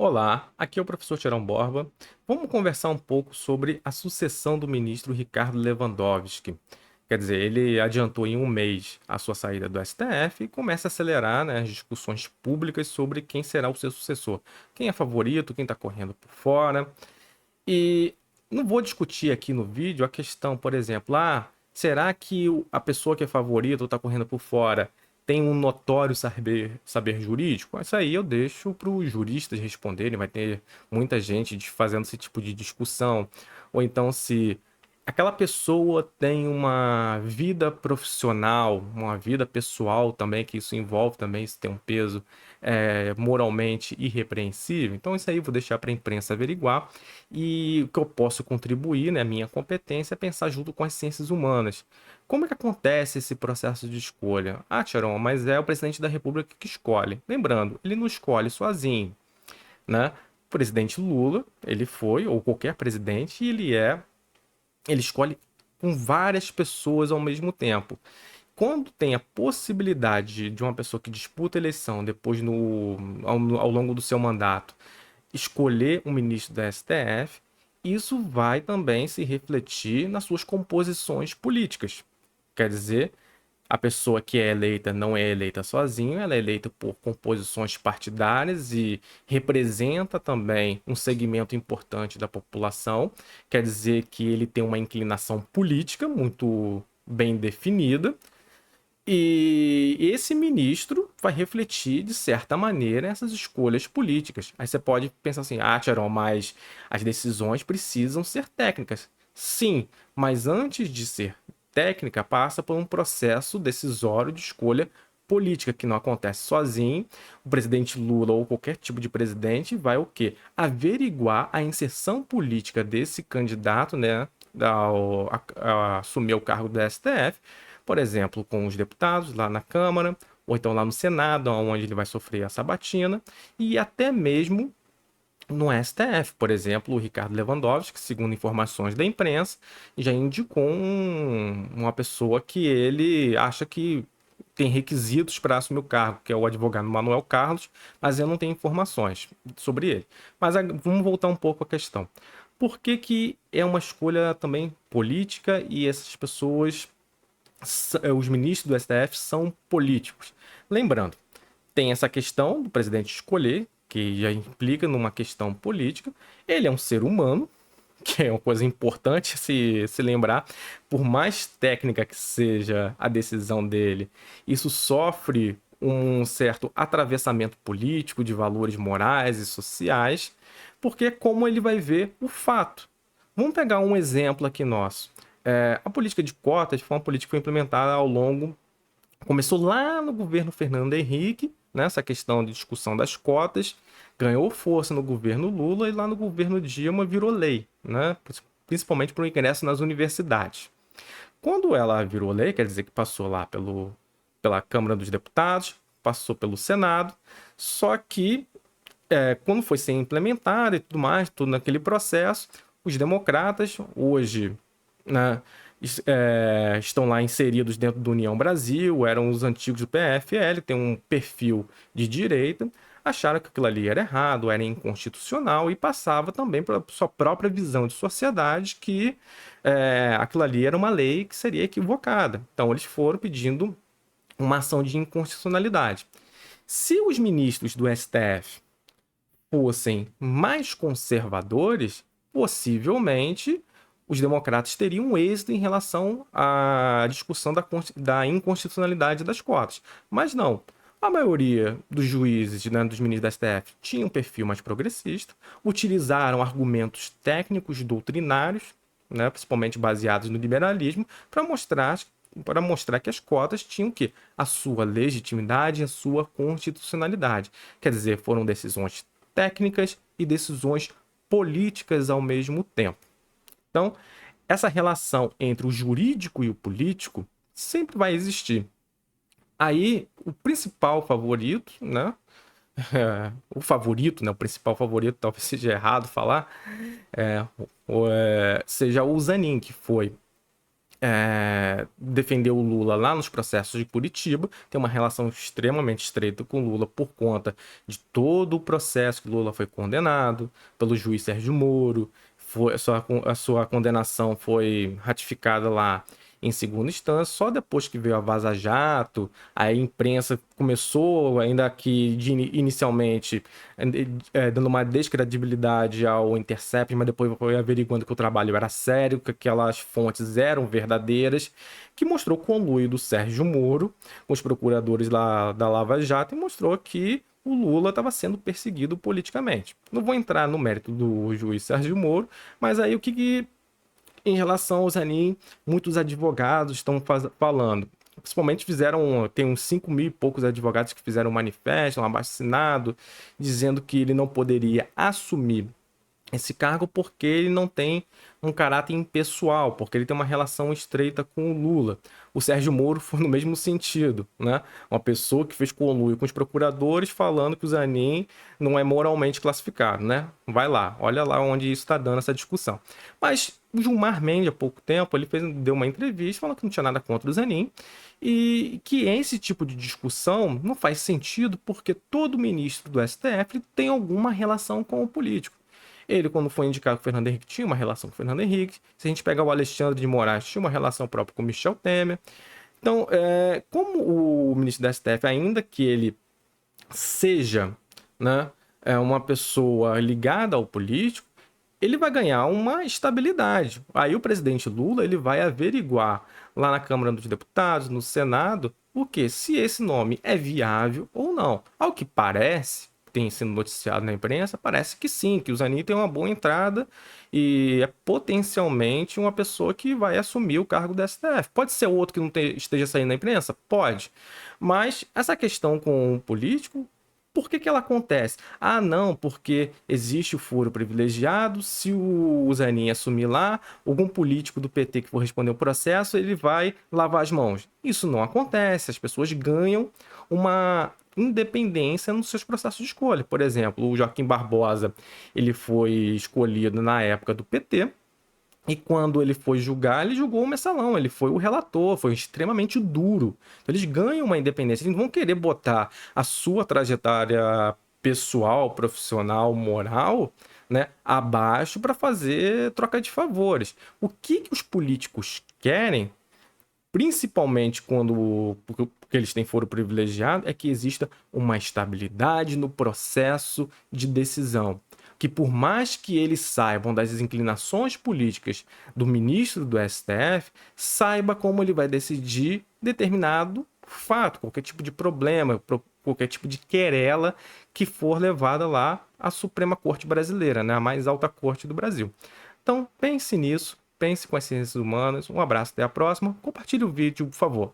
Olá, aqui é o professor Tirão Borba. Vamos conversar um pouco sobre a sucessão do ministro Ricardo Lewandowski. Quer dizer, ele adiantou em um mês a sua saída do STF e começa a acelerar, né, as discussões públicas sobre quem será o seu sucessor. Quem é favorito, quem está correndo por fora. E não vou discutir aqui no vídeo a questão, por exemplo, será que a pessoa que é favorita ou está correndo por fora tem um notório saber jurídico? Isso aí eu deixo para os juristas responderem, vai ter muita gente fazendo esse tipo de discussão. Ou então se aquela pessoa tem uma vida profissional, uma vida pessoal também, que isso envolve também, isso tem um peso moralmente irrepreensível. Então isso aí eu vou deixar para a imprensa averiguar. E o que eu posso contribuir, né, minha competência, é pensar junto com as ciências humanas. Como é que acontece esse processo de escolha? Tiaron, mas é o presidente da República que escolhe. Lembrando, ele não escolhe sozinho, né? O presidente Lula, ele foi, ou qualquer presidente, ele escolhe com várias pessoas ao mesmo tempo. Quando tem a possibilidade de uma pessoa que disputa a eleição depois ao longo do seu mandato escolher um ministro da STF, isso vai também se refletir nas suas composições políticas. Quer dizer, a pessoa que é eleita não é eleita sozinha, ela é eleita por composições partidárias e representa também um segmento importante da população. Quer dizer que ele tem uma inclinação política muito bem definida. E esse ministro vai refletir, de certa maneira, essas escolhas políticas. Aí você pode pensar assim, Tiaron, mas as decisões precisam ser técnicas. Sim, mas antes de ser técnica, passa por um processo decisório de escolha política, que não acontece sozinho. O presidente Lula ou qualquer tipo de presidente vai o quê? Averiguar a inserção política desse candidato, né, a assumir o cargo do STF, por exemplo, com os deputados lá na Câmara, ou então lá no Senado, onde ele vai sofrer a sabatina, e até mesmo no STF. Por exemplo, o Ricardo Lewandowski, segundo informações da imprensa, já indicou uma pessoa que ele acha que tem requisitos para assumir o cargo, que é o advogado Manuel Carlos, mas eu não tenho informações sobre ele. Mas vamos voltar um pouco à questão. Por que que é uma escolha também política e essas pessoas, os ministros do STF são políticos? Lembrando, tem essa questão do presidente escolher, que já implica numa questão política. Ele é um ser humano, que é uma coisa importante se lembrar. Por mais técnica que seja a decisão dele, isso sofre um certo atravessamento político de valores morais e sociais, porque é como ele vai ver o fato. Vamos pegar um exemplo aqui nosso. A política de cotas foi uma política que foi implementada ao longo. Começou lá no governo Fernando Henrique, né, essa questão de discussão das cotas, ganhou força no governo Lula e lá no governo Dilma virou lei, né, principalmente para o ingresso nas universidades. Quando ela virou lei, quer dizer que passou lá pela Câmara dos Deputados, passou pelo Senado, só que quando foi ser implementada e tudo mais, tudo naquele processo, os democratas, hoje, né, estão lá inseridos dentro da União Brasil, eram os antigos do PFL, tem um perfil de direita, acharam que aquilo ali era errado, era inconstitucional e passava também para sua própria visão de sociedade que aquilo ali era uma lei que seria equivocada. Então eles foram pedindo uma ação de inconstitucionalidade. Se os ministros do STF fossem mais conservadores, possivelmente os democratas teriam um êxito em relação à discussão da inconstitucionalidade das cotas. Mas não. A maioria dos juízes, né, dos ministros da STF, tinha um perfil mais progressista, utilizaram argumentos técnicos doutrinários, né, principalmente baseados no liberalismo, para mostrar que as cotas tinham que a sua legitimidade e a sua constitucionalidade. Quer dizer, foram decisões técnicas e decisões políticas ao mesmo tempo. Então, essa relação entre o jurídico e o político sempre vai existir. Aí, o principal favorito, né? O favorito, né? O principal favorito, talvez seja errado falar, seja o Zanin, que foi defendeu o Lula lá nos processos de Curitiba, tem uma relação extremamente estreita com o Lula por conta de todo o processo que o Lula foi condenado pelo juiz Sérgio Moro, a sua condenação foi ratificada lá em segunda instância, só depois que veio a Vaza Jato, a imprensa começou, ainda que inicialmente, dando uma descredibilidade ao Intercept, mas depois foi averiguando que o trabalho era sério, que aquelas fontes eram verdadeiras, que mostrou o conluio do Sérgio Moro com os procuradores lá da Lava Jato e mostrou que o Lula estava sendo perseguido politicamente. Não vou entrar no mérito do juiz Sérgio Moro, mas aí o que em relação ao Zanin, muitos advogados estão falando. Principalmente tem uns 5 mil e poucos advogados que fizeram um manifesto, um abaixo-assinado, dizendo que ele não poderia assumir esse cargo porque ele não tem um caráter impessoal, porque ele tem uma relação estreita com o Lula. O Sérgio Moro foi no mesmo sentido, né? Uma pessoa que fez conluio com os procuradores falando que o Zanin não é moralmente classificado, né? Vai lá, olha lá onde isso está dando essa discussão. Mas o Gilmar Mendes, há pouco tempo, deu uma entrevista falando que não tinha nada contra o Zanin e que esse tipo de discussão não faz sentido porque todo ministro do STF tem alguma relação com o político. Ele, quando foi indicado com o Fernando Henrique, tinha uma relação com o Fernando Henrique. Se a gente pegar o Alexandre de Moraes, tinha uma relação própria com o Michel Temer. Então, como o ministro da STF, ainda que ele seja, né, uma pessoa ligada ao político, ele vai ganhar uma estabilidade. Aí o presidente Lula ele vai averiguar lá na Câmara dos Deputados, no Senado, o que se esse nome é viável ou não. Ao que parece, tem sido noticiado na imprensa, parece que sim, que o Zanin tem uma boa entrada e é potencialmente uma pessoa que vai assumir o cargo do STF. Pode ser outro que não esteja saindo na imprensa? Pode. Mas essa questão com o político, por que ela acontece? Ah, não, porque existe o foro privilegiado. Se o Zanin assumir lá, algum político do PT que for responder o processo, ele vai lavar as mãos. Isso não acontece. As pessoas ganham uma independência nos seus processos de escolha. Por exemplo, o Joaquim Barbosa, ele foi escolhido na época do PT. E quando ele foi julgar, ele julgou o mensalão, ele foi o relator, foi extremamente duro. Então, eles ganham uma independência, eles não vão querer botar a sua trajetória pessoal, profissional, moral, né, abaixo para fazer troca de favores. O que os políticos querem, principalmente porque eles têm foro privilegiado, é que exista uma estabilidade no processo de decisão. Que por mais que eles saibam das inclinações políticas do ministro do STF, saiba como ele vai decidir determinado fato, qualquer tipo de problema, qualquer tipo de querela que for levada lá à Suprema Corte Brasileira, né? A mais alta corte do Brasil. Então, pense nisso, pense com as ciências humanas. Um abraço, até a próxima. Compartilhe o vídeo, por favor.